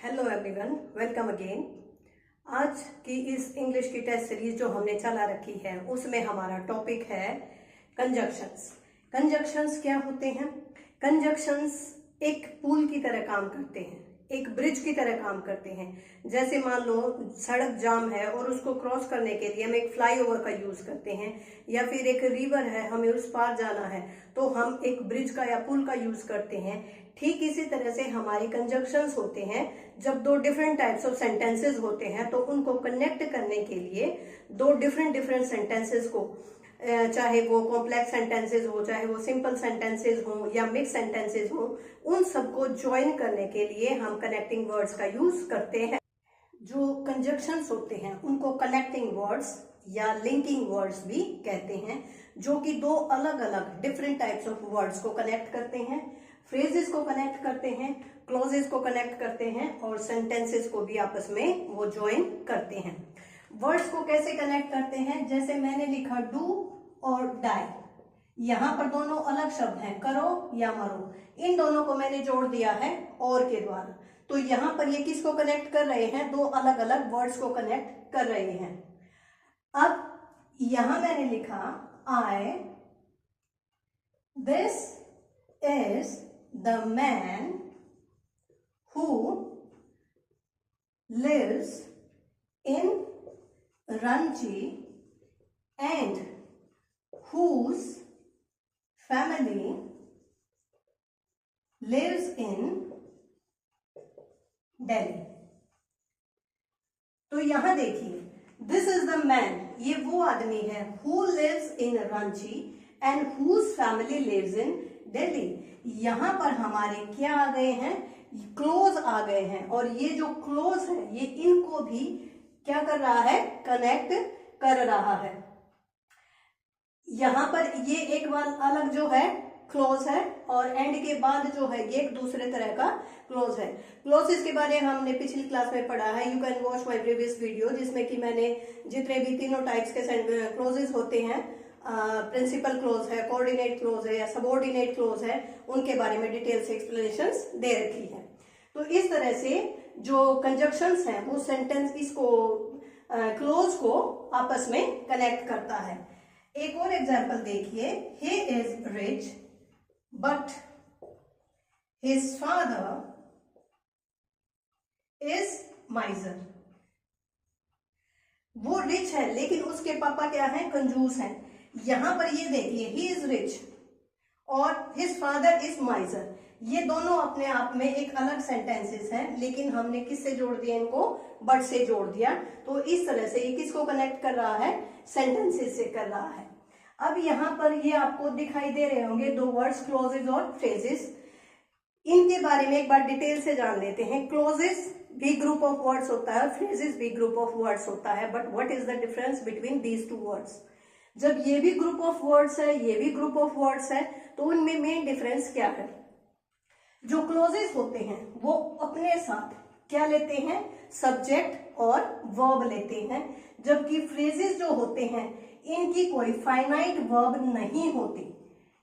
Hello everyone, welcome again. आज की इस इंग्लिश की टेस्ट सीरीज जो हमने चला रखी है उसमें हमारा टॉपिक है कंजक्शंस। कंजक्शंस क्या होते हैं? कंजक्शंस एक पुल की तरह काम करते हैं, एक ब्रिज की तरह काम करते हैं। जैसे मान लो सड़क जाम है और उसको क्रॉस करने के लिए हम एक फ्लाईओवर का यूज करते हैं, या फिर एक रिवर है हमें उस पार जाना है तो हम एक ब्रिज का या पुल का यूज करते हैं। ठीक इसी तरह से हमारे कंजक्शंस होते हैं। जब दो डिफरेंट टाइप्स ऑफ सेंटेंसेस होते हैं तो उनको कनेक्ट करने के लिए दो डिफरेंट सेंटेंसेस को, चाहे वो कॉम्प्लेक्स सेंटेंसेस हो, चाहे वो सिंपल सेंटेंसेस हो या मिक्स सेंटेंसेस हो, उन सबको ज्वाइन करने के लिए हम कनेक्टिंग वर्ड्स का यूज करते हैं। जो कंजक्शंस होते हैं उनको कनेक्टिंग वर्ड्स या लिंकिंग वर्ड्स भी कहते हैं, जो कि दो अलग अलग डिफरेंट टाइप्स ऑफ वर्ड्स को कनेक्ट करते हैं, फ्रेजेस को कनेक्ट करते हैं, क्लॉजेस को कनेक्ट करते हैं और सेंटेंसेस को भी आपस में वो ज्वाइन करते हैं। वर्ड्स को कैसे कनेक्ट करते हैं? जैसे मैंने लिखा डू और डाई, यहां पर दोनों अलग शब्द हैं, करो या मरो। इन दोनों को मैंने जोड़ दिया है और के द्वारा, तो यहां पर ये किसको कनेक्ट कर रहे हैं? दो अलग अलग वर्ड्स को कनेक्ट कर रहे हैं। अब यहां मैंने लिखा I, this is the man who lives in Ranchi and whose family lives in Delhi। तो यहां देखिए, दिस इज द मैन, ये वो आदमी है, who lives in Ranchi and whose family lives in Delhi। यहां पर हमारे क्या आ गए हैं? क्लोज आ गए हैं, और ये जो क्लोज है ये इनको भी क्या कर रहा है? कनेक्ट कर रहा है। यहां पर ये एक बार अलग जो है क्लोज है, और एंड के बाद जो है ये एक दूसरे तरह का क्लोज है। क्लोजेस के बारे में हमने पिछली क्लास में पढ़ा है, you can watch my previous video, जिसमें कि मैंने जितने भी तीनों टाइप्स के क्लोजेस होते हैं, प्रिंसिपल क्लोज है, कोऑर्डिनेट क्लोज है या सबऑर्डिनेट क्लोज है, उनके बारे में डिटेल से एक्सप्लेनेशंस दे रखी है। तो इस तरह से जो कंजक्शंस हैं वो सेंटेंस इसको क्लोज को आपस में कनेक्ट करता है। एक और एग्जांपल देखिए, ही is rich but his father is माइजर। वो रिच है लेकिन उसके पापा क्या है? कंजूस हैं। यहां पर ये देखिए, ही इज रिच और हिज फादर इज माइजर, ये दोनों अपने आप में एक अलग सेंटेंसेस हैं, लेकिन हमने किससे जोड़ दिया? इनको बट से जोड़ दिया। तो इस तरह से ये किसको कनेक्ट कर रहा है? सेंटेंसेस से कर रहा है। अब यहां पर ये आपको दिखाई दे रहे होंगे दो वर्ड्स, क्लोजेस और फ्रेजेस। इनके बारे में एक बार डिटेल से जान लेते हैं। क्लोजेस भी ग्रुप ऑफ वर्ड्स होता है, फ्रेजेस भी ग्रुप ऑफ वर्ड्स होता है, but what is the difference between these two words? जब ये भी ग्रुप ऑफ वर्ड्स है, ये भी ग्रुप ऑफ वर्ड्स है, तो उनमें मेन डिफरेंस क्या है? जो क्लोजेस होते हैं वो अपने साथ क्या लेते हैं? सब्जेक्ट और वर्ब लेते हैं, जबकि फ्रेजेस जो होते हैं इनकी कोई फाइनाइट वर्ब नहीं होती,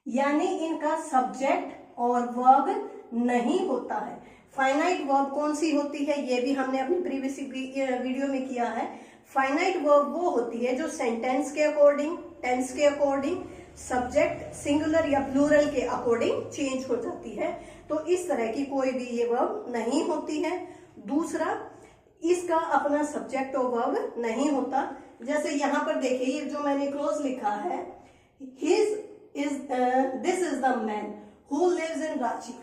यानी इनका सब्जेक्ट और वर्ब नहीं होता है। फाइनाइट वर्ब कौन सी होती है? ये भी हमने अपनी प्रीवियस वीडियो में किया है। फाइनाइट वर्ब वो होती है जो सेंटेंस के अकॉर्डिंग, टेंस के अकॉर्डिंग, सब्जेक्ट सिंगुलर या प्लूरल के अकॉर्डिंग चेंज हो जाती है। तो इस तरह की कोई भी ये वर्ब नहीं होती है। दूसरा, इसका अपना सब्जेक्ट और वर्ब नहीं होता। जैसे यहां पर देखिए, ये जो मैंने क्लोज लिखा है, this is the man who lives in Ranchi.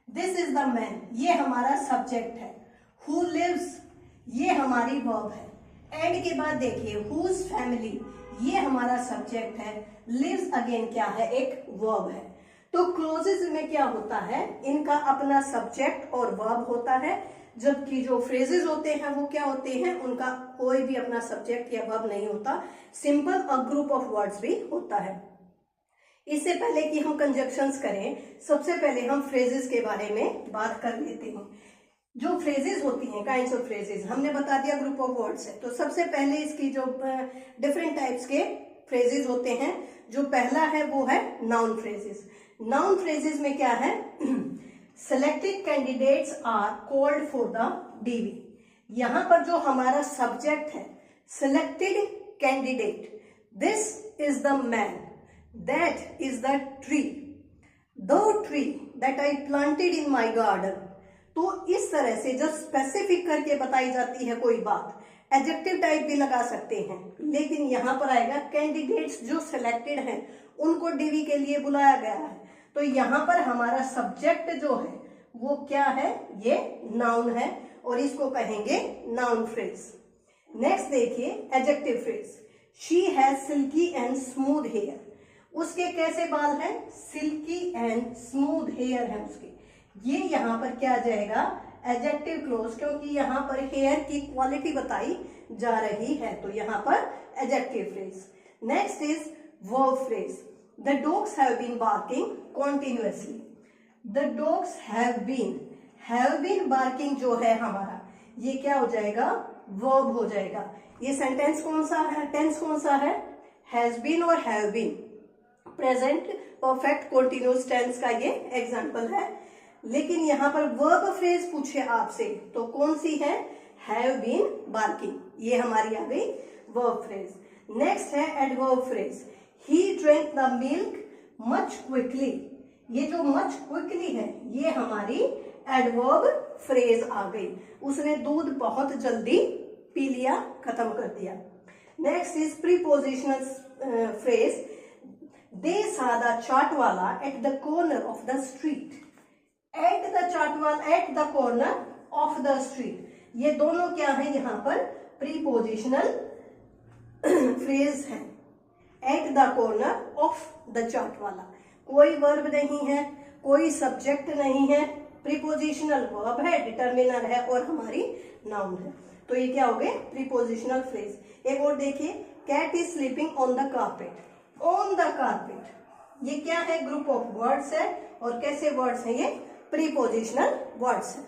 This is the man, ये हमारा सब्जेक्ट है, हु लिव्स ये हमारी वर्ब है। एंड के बाद देखिए, हुज फैमिली ये हमारा सब्जेक्ट है, लिव्स अगेन क्या है? एक वर्ब है। तो क्लोजेस में क्या होता है? इनका अपना सब्जेक्ट और वर्ब होता है, जबकि जो फ्रेजेस होते हैं वो क्या होते हैं? उनका कोई भी अपना सब्जेक्ट या वर्ब नहीं होता, simple a group of words भी होता है। इससे पहले कि हम कंजक्शंस करें, सबसे पहले हम फ्रेजेस के बारे में बात कर लेते हैं। जो फ्रेजेस होती हैं, काइंड्स ऑफ फ्रेजेस, हमने बता दिया ग्रुप ऑफ वर्ड्स है। तो सबसे पहले इसकी जो डिफरेंट टाइप्स के फ्रेजेस होते हैं, जो पहला है वो है नाउन फ्रेजेस। नाउन फ्रेजेस में क्या है? selected candidates are called for the DV. यहां पर जो हमारा सब्जेक्ट है selected candidate, this is the man, that is the tree, the tree that I planted in my garden. तो इस तरह से जब स्पेसिफिक करके बताई जाती है कोई बात, एडजेक्टिव टाइप भी लगा सकते हैं, लेकिन यहां पर आएगा कैंडिडेट्स जो सिलेक्टेड हैं उनको डीवी के लिए बुलाया गया है। तो यहां पर हमारा सब्जेक्ट जो है वो क्या है, ये नाउन है और इसको कहेंगे नाउन फ्रेज। नेक्स्ट देखिए adjective phrase, she has silky and smooth hair. उसके कैसे बाल हैं, सिल्की एंड स्मूथ हेयर है उसके, ये यहां पर क्या आ जाएगा, एडजेक्टिव क्लोज, क्योंकि यहां पर हेयर की क्वालिटी बताई जा रही है, तो यहां पर adjective phrase. Next is verb phrase, the dogs have been barking continuously. The dogs have been barking जो है हमारा, ये क्या हो जाएगा, वर्ब हो जाएगा। ये सेंटेंस कौन सा है, टेंस कौन सा है, हैज बीन और have been, present perfect continuous tense का ये एग्जांपल है। लेकिन यहां पर वर्ब फ्रेज पूछे आपसे तो कौन सी है, हैव बीन बार्किंग, ये हमारी आ गई वर्ब फ्रेज। नेक्स्ट है adverb phrase, he drink the milk much quickly. ये जो मच क्विकली है ये हमारी एडवर्ब फ्रेज आ गई, उसने दूध बहुत जल्दी पी लिया, खत्म कर दिया। Next is prepositional phrase, they saw the chaat वाला at the corner of the street. At the chaat वाला, at the corner of the street, ये दोनों क्या है यहाँ पर प्रीपोजिशनल फ्रेज है। At the corner of the chaat वाला, कोई वर्ब नहीं है, कोई सब्जेक्ट नहीं है, प्रीपोजिशनल वर्ब है, डिटर्मिनर है और हमारी नाउन है, तो ये क्या हो गए प्रीपोजिशनल फ्रेज। एक और देखिए, cat is sleeping on the carpet. On the carpet ये क्या है, ग्रुप ऑफ वर्ड्स है, और कैसे वर्ड्स हैं, ये प्रीपोजिशनल वर्ड्स है।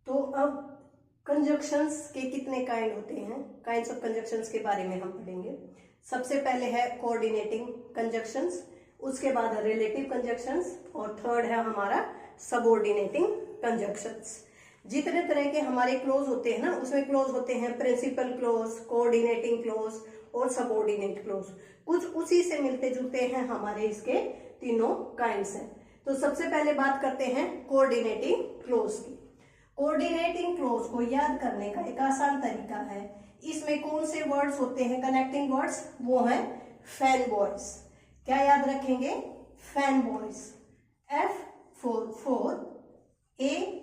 तो अब कंजक्शंस के कितने काइंड होते हैं, काइंड्स ऑफ कंजक्शंस के बारे में हम पढ़ेंगे। सबसे पहले है कोऑर्डिनेटिंग कंजक्शंस, उसके बाद रिलेटिव कंजक्शंस, और थर्ड है हमारा सबऑर्डिनेटिंग कंजक्शंस। जितने तरह के हमारे क्लोज होते हैं ना, उसमें क्लोज होते हैं प्रिंसिपल क्लोज, कोऑर्डिनेटिंग क्लोज और सबऑर्डिनेट क्लोज, कुछ उसी से मिलते जुलते हैं हमारे इसके तीनों काइंड्स हैं। तो सबसे पहले बात करते हैं कोऑर्डिनेटिंग क्लोज की। कोऑर्डिनेटिंग क्लोज को याद करने का एक आसान तरीका है, इसमें कौन से वर्ड्स होते हैं कनेक्टिंग वर्ड्स, वो है फैन बॉयज। क्या याद रखेंगे, fan boys, F for A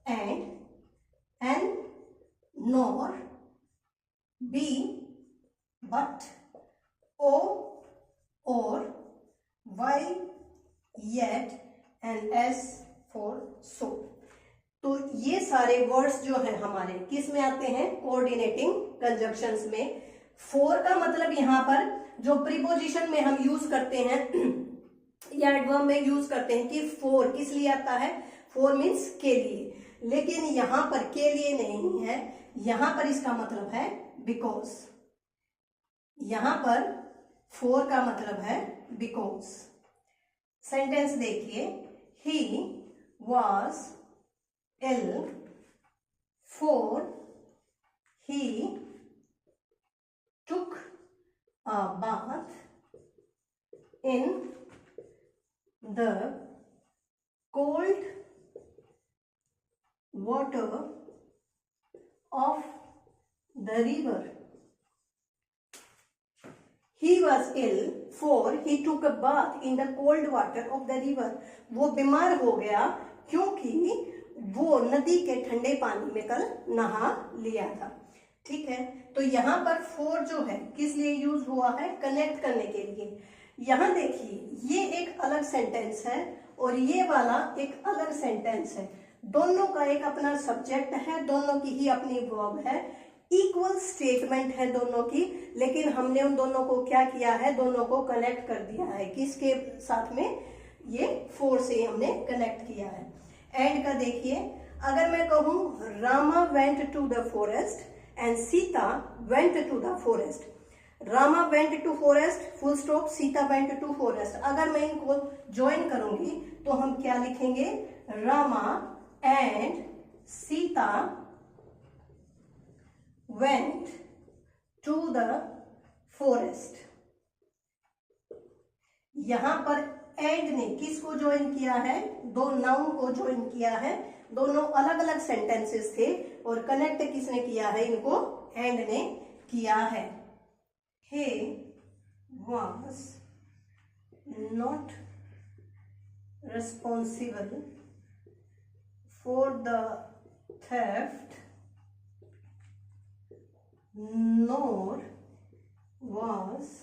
and N nor, B but, O or, Y yet and S for so। तो ये सारे वर्ड्स जो है हमारे किस में आते हैं, कोऑर्डिनेटिंग कंजक्शंस में। फोर का मतलब यहाँ पर जो प्रीपोजिशन में हम यूज करते हैं या एडवर्ब में यूज करते हैं कि फोर किस लिए आता है, फोर मीन्स के लिए, लेकिन यहां पर के लिए नहीं है, यहां पर इसका मतलब है बिकॉज। यहां पर फोर का मतलब है बिकॉज। सेंटेंस देखिए, he was ill for he took a bath in the cold water of the river। He was ill for he took a bath in the cold water of the river। वो बीमार हो गया क्योंकि वो नदी के ठंडे पानी में कल नहा लिया था। ठीक है, तो यहाँ पर फोर जो है किस लिए यूज हुआ है, कनेक्ट करने के लिए। यहाँ देखिए, ये एक अलग सेंटेंस है और ये वाला एक अलग सेंटेंस है, दोनों का एक अपना सब्जेक्ट है, दोनों की ही अपनी वर्ब है, इक्वल स्टेटमेंट है दोनों की, लेकिन हमने उन दोनों को क्या किया है, दोनों को कनेक्ट कर दिया है। किसके साथ में, ये फोर से हमने कनेक्ट किया है। एंड का देखिए, अगर मैं कहूं Rama went to the forest and Sita went to the forest. Rama went to forest, full stop, Sita went to forest. अगर मैं इनको ज्वाइन करूंगी तो हम क्या लिखेंगे, Rama and Sita went to the forest. यहां पर एंड ने किसको ज्वाइन किया है, दो नाउन को ज्वाइन किया है। दोनों अलग अलग सेंटेंसेस थे और कनेक्ट किसने किया है, इनको एंड ने किया है। He was not responsible for the theft, nor was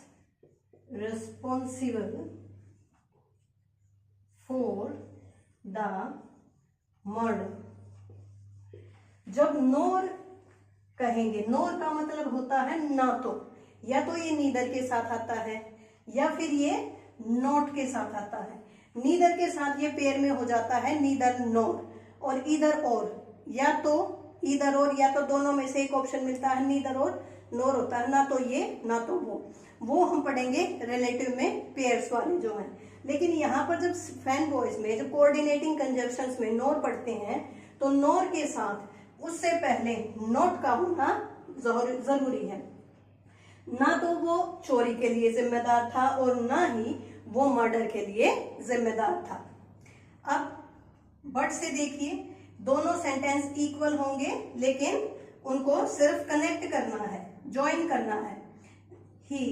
responsible for the murder। जब नोर कहेंगे, नोर का मतलब होता है ना तो, या तो ये नीदर के साथ आता है या फिर ये नॉट के साथ आता है। नीदर के साथ ये पेयर में हो जाता है नीदर नोर, और इधर और, या तो इधर और, या तो दोनों में से एक ऑप्शन मिलता है, नीदर और नोर होता है, ना तो ये ना तो वो हम पढ़ेंगे रिलेटिव में पेयर्स वाले जो हैं। लेकिन यहाँ पर जब फैन वॉइस में, जब कोऑर्डिनेटिंग कंजंक्शंस में नोर पढ़ते हैं तो नोर के साथ उससे पहले नॉट का होना जरूरी है। ना तो वो चोरी के लिए जिम्मेदार था और ना ही वो मर्डर के लिए जिम्मेदार था। अब बट से देखिए, दोनों सेंटेंस इक्वल होंगे लेकिन उनको सिर्फ कनेक्ट करना है, ज्वाइन करना है। He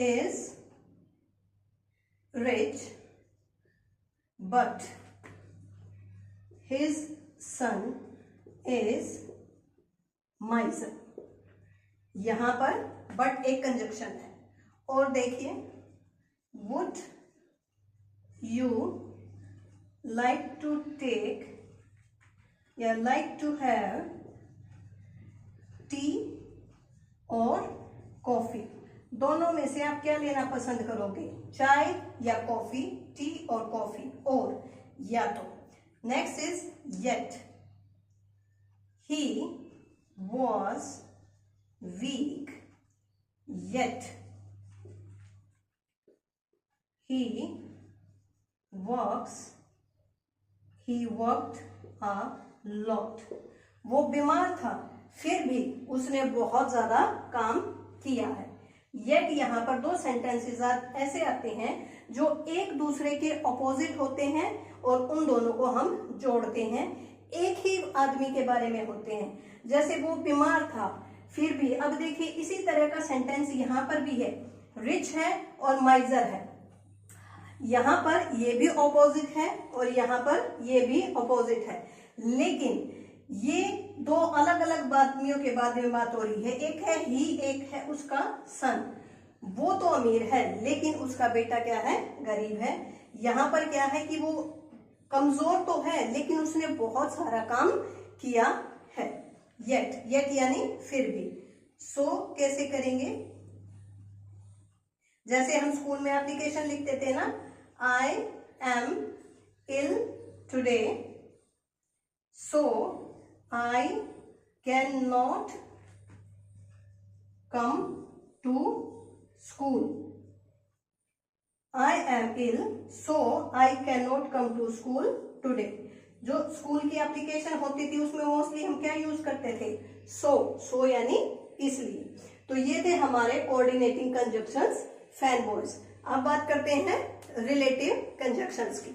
is rich but his son is miser. यहां पर बट एक कंजक्शन है। और देखिए, would you like to take या लाइक टू हैव टी और कॉफी। दोनों में से आप क्या लेना पसंद करोगे, चाय या कॉफी, टी और कॉफी, और या तो। Next is yet, he was weak yet he worked a lot। वो बीमार था फिर भी उसने बहुत ज्यादा काम किया है। yet यहाँ पर दो सेंटेंसेस ऐसे आते हैं जो एक दूसरे के ऑपोजिट होते हैं और उन दोनों को हम जोड़ते हैं, एक ही आदमी के बारे में होते हैं। जैसे वो बीमार था फिर भी, अब देखिए इसी तरह का सेंटेंस यहां पर भी है, रिच है और माइजर है। यहां पर ये भी ऑपोजिट है और यहां पर ये भी ऑपोजिट है, लेकिन ये दो अलग अलग आदमियों के बारे में बात हो रही है। एक है ही, एक है उसका सन। वो तो अमीर है लेकिन उसका बेटा क्या है, गरीब है। यहां पर क्या है कि वो कमजोर तो है लेकिन उसने बहुत सारा काम किया है। येट, येट यानी फिर भी। सो कैसे करेंगे, जैसे हम स्कूल में एप्लीकेशन लिखते थे ना, I am ill today so I can not come to school. I am ill so I can not come to school today. जो स्कूल की एप्लीकेशन होती थी उसमें मोस्टली हम क्या यूज करते थे, सो यानी इसलिए। तो ये थे हमारे कोऑर्डिनेटिंग कंजक्शंस फैन वॉइस। अब बात करते हैं रिलेटिव कंजक्शंस की।